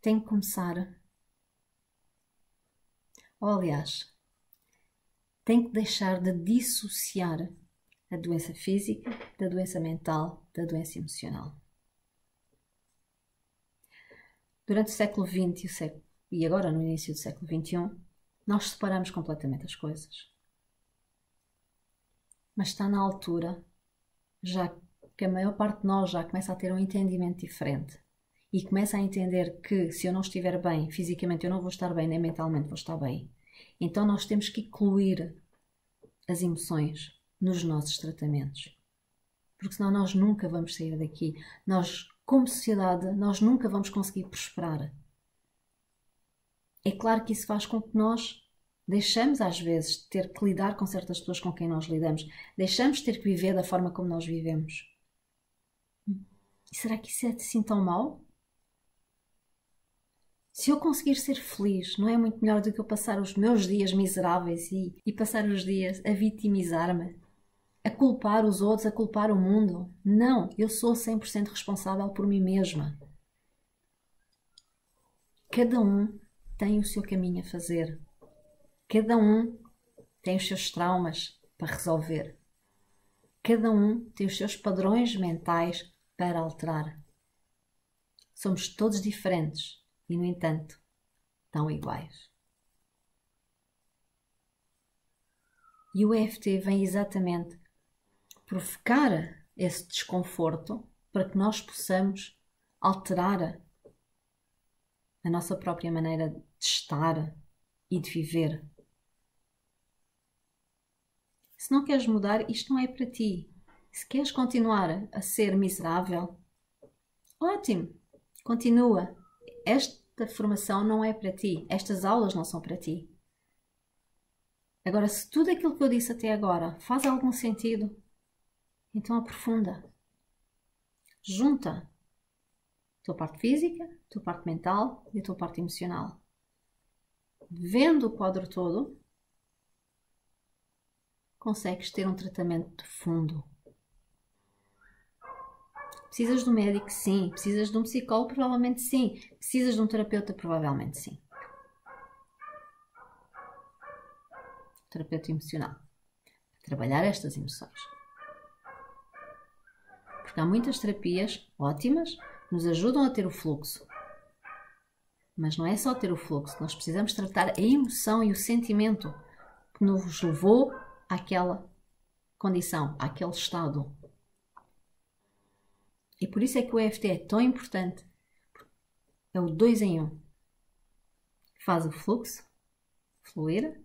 tem que começar, ou aliás, tem que deixar de dissociar a doença física da doença mental, da doença emocional. Durante o século XX e agora no início do século XXI, nós separamos completamente as coisas. Mas está na altura, já que a maior parte de nós já começa a ter um entendimento diferente e começa a entender que se eu não estiver bem fisicamente, eu não vou estar bem, nem mentalmente vou estar bem. Então nós temos que incluir as emoções nos nossos tratamentos. Porque senão nós nunca vamos sair daqui. Nós, como sociedade, nós nunca vamos conseguir prosperar. É claro que isso faz com que nós deixamos às vezes de ter que lidar com certas pessoas com quem nós lidamos. Deixamos de ter que viver da forma como nós vivemos. E será que isso é assim tão mau? Se eu conseguir ser feliz, não é muito melhor do que eu passar os meus dias miseráveis e passar os dias a vitimizar-me? A culpar os outros, a culpar o mundo? Não, eu sou 100% responsável por mim mesma. Cada um tem o seu caminho a fazer. Cada um tem os seus traumas para resolver. Cada um tem os seus padrões mentais para alterar. Somos todos diferentes e, no entanto, tão iguais. E o EFT vem exatamente provocar esse desconforto para que nós possamos alterar a nossa própria maneira de estar e de viver. Se não queres mudar, isto não é para ti. Se queres continuar a ser miserável, ótimo, continua. Esta formação não é para ti. Estas aulas não são para ti. Agora, se tudo aquilo que eu disse até agora faz algum sentido, então aprofunda. Junta a tua parte física, a tua parte mental e a tua parte emocional. Vendo o quadro todo, consegues ter um tratamento de fundo. Precisas de um médico? Sim. Precisas de um psicólogo? Provavelmente sim. Precisas de um terapeuta? Provavelmente sim. Terapeuta emocional. Para trabalhar estas emoções. Porque há muitas terapias ótimas que nos ajudam a ter o fluxo. Mas não é só ter o fluxo. Nós precisamos tratar a emoção e o sentimento que nos levou àquela condição, àquele estado. E por isso é que o EFT é tão importante. É o 2 em 1. Faz o fluxo fluir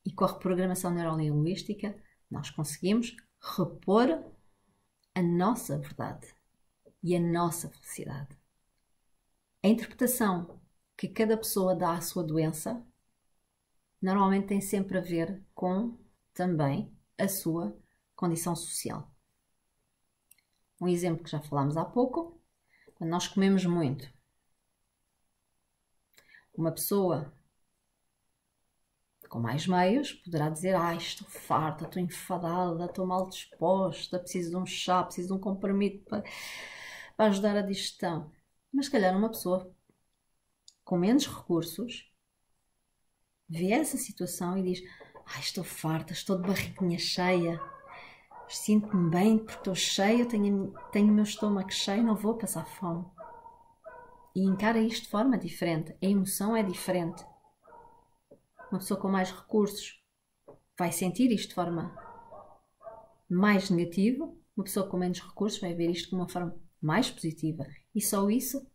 e com a reprogramação neurolinguística nós conseguimos repor a nossa verdade e a nossa felicidade. A interpretação que cada pessoa dá à sua doença normalmente tem sempre a ver com também a sua condição social. Um exemplo que já falámos há pouco, quando nós comemos muito. Uma pessoa com mais meios poderá dizer: estou farta, estou enfadada, estou mal disposta, preciso de um chá, preciso de um comprimido para ajudar a digestão. Mas se calhar uma pessoa com menos recursos vê essa situação e diz: estou farta, estou de barriguinha cheia, sinto-me bem porque estou cheia, tenho o meu estômago cheio, não vou passar fome. E encara isto de forma diferente. A emoção é diferente. Uma pessoa com mais recursos vai sentir isto de forma mais negativa. Uma pessoa com menos recursos vai ver isto de uma forma mais positiva. E só isso,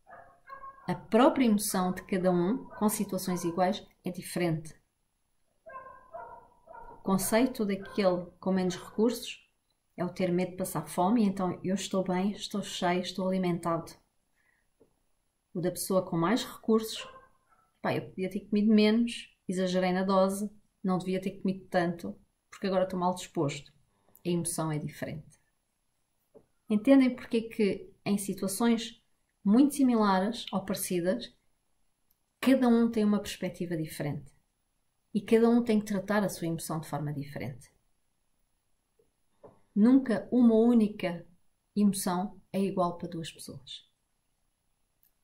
a própria emoção de cada um, com situações iguais, é diferente. O conceito daquele com menos recursos é o ter medo de passar fome, e então eu estou bem, estou cheio, estou alimentado. O da pessoa com mais recursos, eu podia ter comido menos, exagerei na dose, não devia ter comido tanto, porque agora estou mal disposto. A emoção é diferente. Entendem porque que em situações muito similares ou parecidas, cada um tem uma perspectiva diferente. E cada um tem que tratar a sua emoção de forma diferente. Nunca uma única emoção é igual para duas pessoas.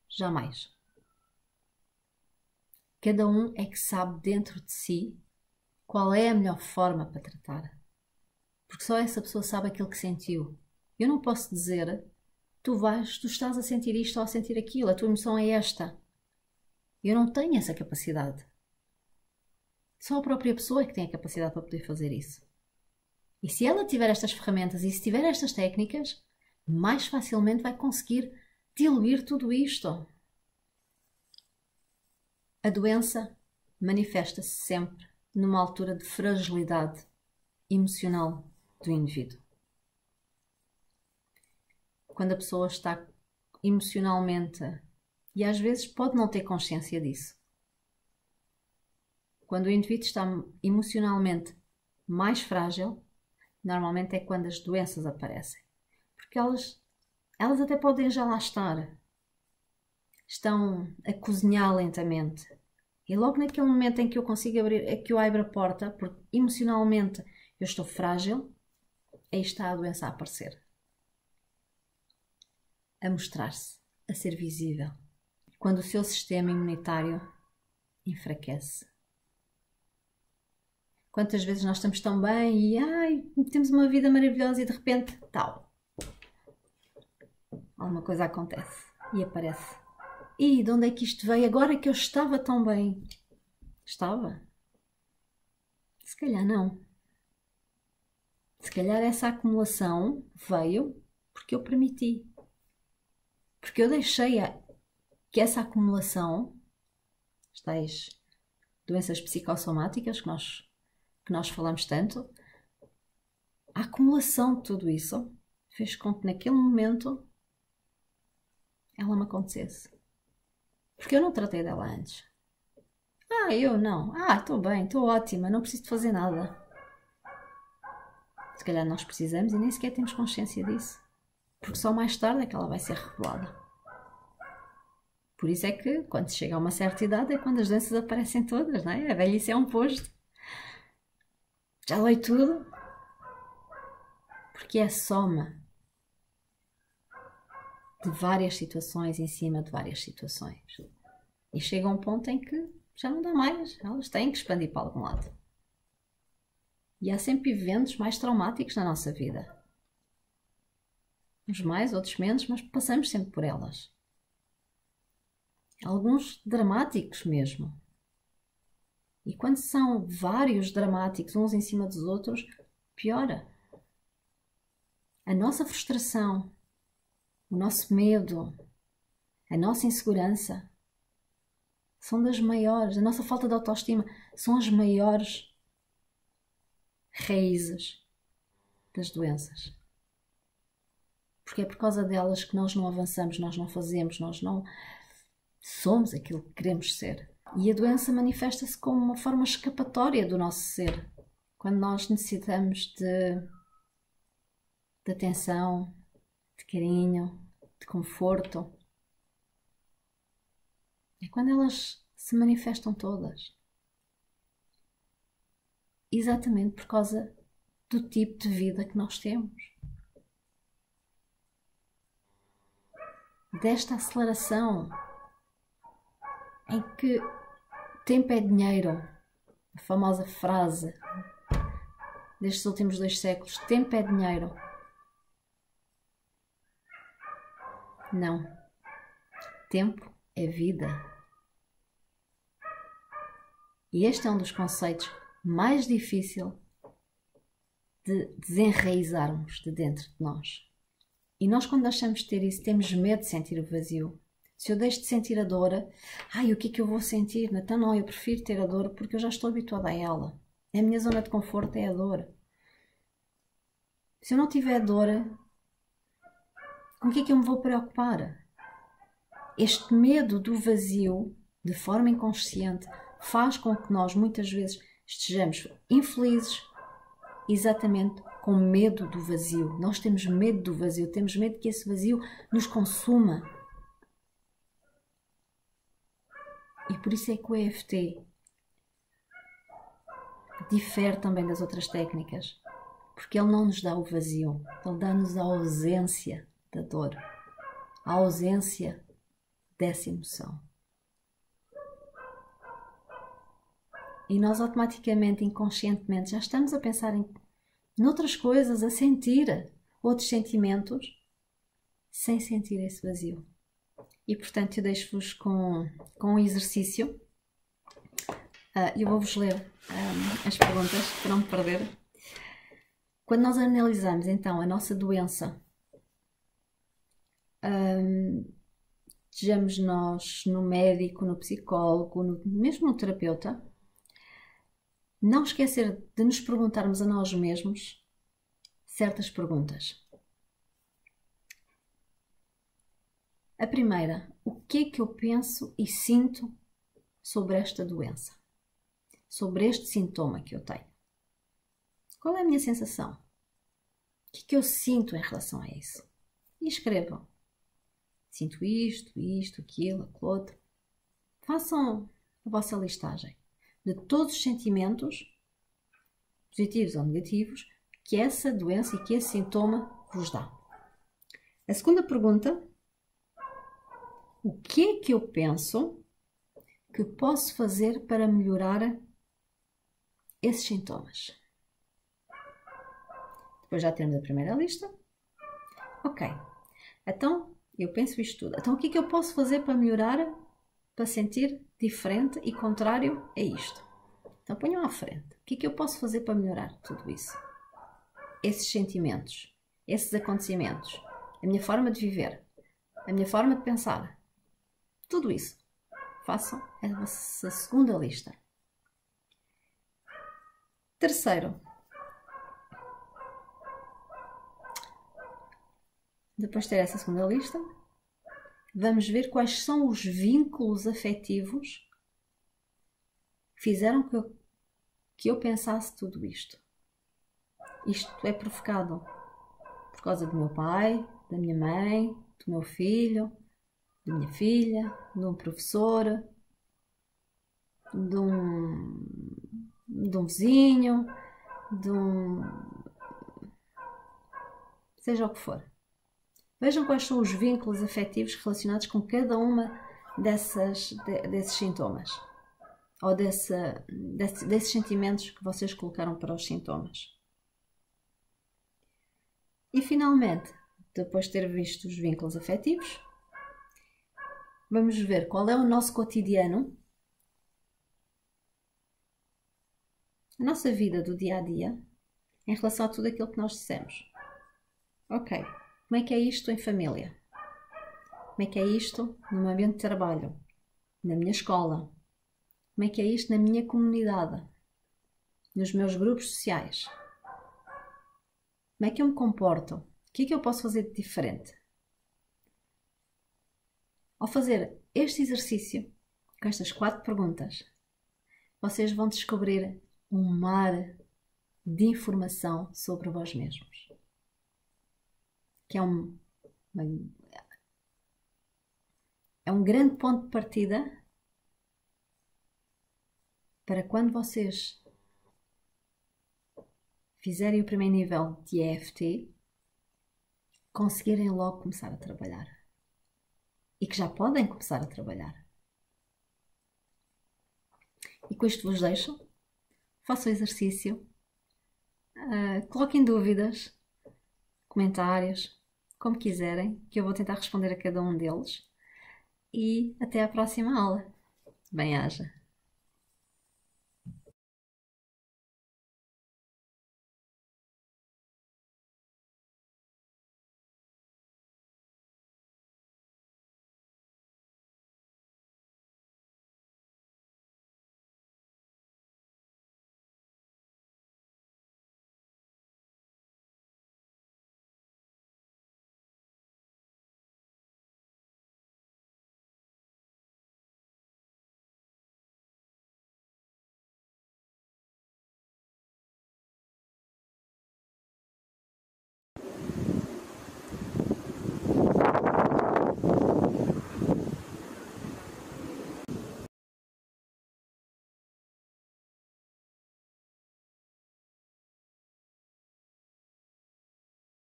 Jamais. Cada um é que sabe dentro de si qual é a melhor forma para tratar. Porque só essa pessoa sabe aquilo que sentiu. Eu não posso dizer, tu estás a sentir isto ou a sentir aquilo, a tua emoção é esta. Eu não tenho essa capacidade. Só a própria pessoa é que tem a capacidade para poder fazer isso. E se ela tiver estas ferramentas e se tiver estas técnicas, mais facilmente vai conseguir diluir tudo isto. A doença manifesta-se sempre numa altura de fragilidade emocional do indivíduo. Quando a pessoa está emocionalmente, e às vezes pode não ter consciência disso, quando o indivíduo está emocionalmente mais frágil, normalmente é quando as doenças aparecem. Porque elas até podem já lá estar. Estão a cozinhar lentamente. E logo naquele momento em que eu consigo abrir, é que eu abro a porta, porque emocionalmente eu estou frágil, aí está a doença a aparecer. A mostrar-se, a ser visível. Quando o seu sistema imunitário enfraquece. Quantas vezes nós estamos tão bem e temos uma vida maravilhosa e de repente, tal. Alguma coisa acontece e aparece. E de onde é que isto veio? Agora que eu estava tão bem. Estava? Se calhar não. Se calhar essa acumulação veio porque eu permiti. Porque eu deixei que essa acumulação, as tais doenças psicossomáticas que nós falamos tanto, a acumulação de tudo isso fez com que naquele momento ela me acontecesse. Porque eu não tratei dela antes. Eu não. Estou bem, estou ótima, não preciso de fazer nada. Se calhar nós precisamos e nem sequer temos consciência disso. Porque só mais tarde é que ela vai ser revelada. Por isso é que, quando se chega a uma certa idade, é quando as doenças aparecem todas, não é? A velhice é um posto. Já leio tudo. Porque é a soma de várias situações em cima de várias situações. E chega a um ponto em que já não dá mais. Elas têm que expandir para algum lado. E há sempre eventos mais traumáticos na nossa vida. Uns mais, outros menos, mas passamos sempre por elas. Alguns dramáticos mesmo. E quando são vários dramáticos, uns em cima dos outros, piora. A nossa frustração, o nosso medo, a nossa insegurança são das maiores, a nossa falta de autoestima são as maiores raízes das doenças. Porque é por causa delas que nós não avançamos, nós não fazemos, nós não somos aquilo que queremos ser. E a doença manifesta-se como uma forma escapatória do nosso ser. Quando nós necessitamos de atenção, de carinho, de conforto. É quando elas se manifestam todas. Exatamente por causa do tipo de vida que nós temos. Desta aceleração em que tempo é dinheiro, a famosa frase destes últimos 2 séculos, tempo é dinheiro. Não. Tempo é vida. E este é um dos conceitos mais difíceis de desenraizarmos de dentro de nós. E nós, quando deixamos de ter isso, temos medo de sentir o vazio. Se eu deixo de sentir a dor, o que é que eu vou sentir? Então não, eu prefiro ter a dor porque eu já estou habituada a ela. A minha zona de conforto é a dor. Se eu não tiver dor, com o que é que eu me vou preocupar? Este medo do vazio, de forma inconsciente, faz com que nós muitas vezes estejamos infelizes, exatamente com medo do vazio. Nós temos medo do vazio, temos medo que esse vazio nos consuma. E por isso é que o EFT difere também das outras técnicas, porque ele não nos dá o vazio, ele dá-nos a ausência da dor, a ausência dessa emoção. E nós automaticamente, inconscientemente, já estamos a pensar noutras coisas, a sentir outros sentimentos, sem sentir esse vazio. E portanto eu deixo-vos com um exercício. Eu vou-vos ler as perguntas para não me perder. Quando nós analisamos então a nossa doença, sejamos nós no médico, no psicólogo, mesmo no terapeuta, não esquecer de nos perguntarmos a nós mesmos certas perguntas. A primeira, o que é que eu penso e sinto sobre esta doença? Sobre este sintoma que eu tenho? Qual é a minha sensação? O que é que eu sinto em relação a isso? E escrevam. Sinto isto, aquilo, aquilo outro. Façam a vossa listagem de todos os sentimentos, positivos ou negativos, que essa doença e que esse sintoma vos dá. A segunda pergunta: o que é que eu penso que posso fazer para melhorar esses sintomas? Depois já temos a primeira lista. Ok, então eu penso isto tudo. Então o que é que eu posso fazer para melhorar, para sentir diferente e contrário a isto? Então ponham à frente. O que é que eu posso fazer para melhorar tudo isso? Esses sentimentos, esses acontecimentos, a minha forma de viver, a minha forma de pensar. Tudo isso. Façam a vossa segunda lista. Terceiro. Depois de ter essa segunda lista, vamos ver quais são os vínculos afetivos que fizeram que eu pensasse tudo isto. Isto é provocado por causa do meu pai, da minha mãe, do meu filho, da minha filha, de um professor, de um vizinho, seja o que for. Vejam quais são os vínculos afetivos relacionados com cada uma desses sintomas, ou desses sentimentos que vocês colocaram para os sintomas. E finalmente, depois de ter visto os vínculos afetivos, vamos ver qual é o nosso cotidiano, a nossa vida do dia a dia, em relação a tudo aquilo que nós dissemos. Ok, como é que é isto em família? Como é que é isto no meu ambiente de trabalho? Na minha escola? Como é que é isto na minha comunidade? Nos meus grupos sociais? Como é que eu me comporto? O que é que eu posso fazer de diferente? Ao fazer este exercício, com estas 4 perguntas, vocês vão descobrir um mar de informação sobre vós mesmos. Que é um grande ponto de partida para quando vocês fizerem o primeiro nível de EFT, conseguirem logo começar a trabalhar. E que já podem começar a trabalhar. E com isto vos deixo. Façam o exercício. Coloquem dúvidas, comentários, como quiserem, que eu vou tentar responder a cada um deles. E até à próxima aula. Bem-aja!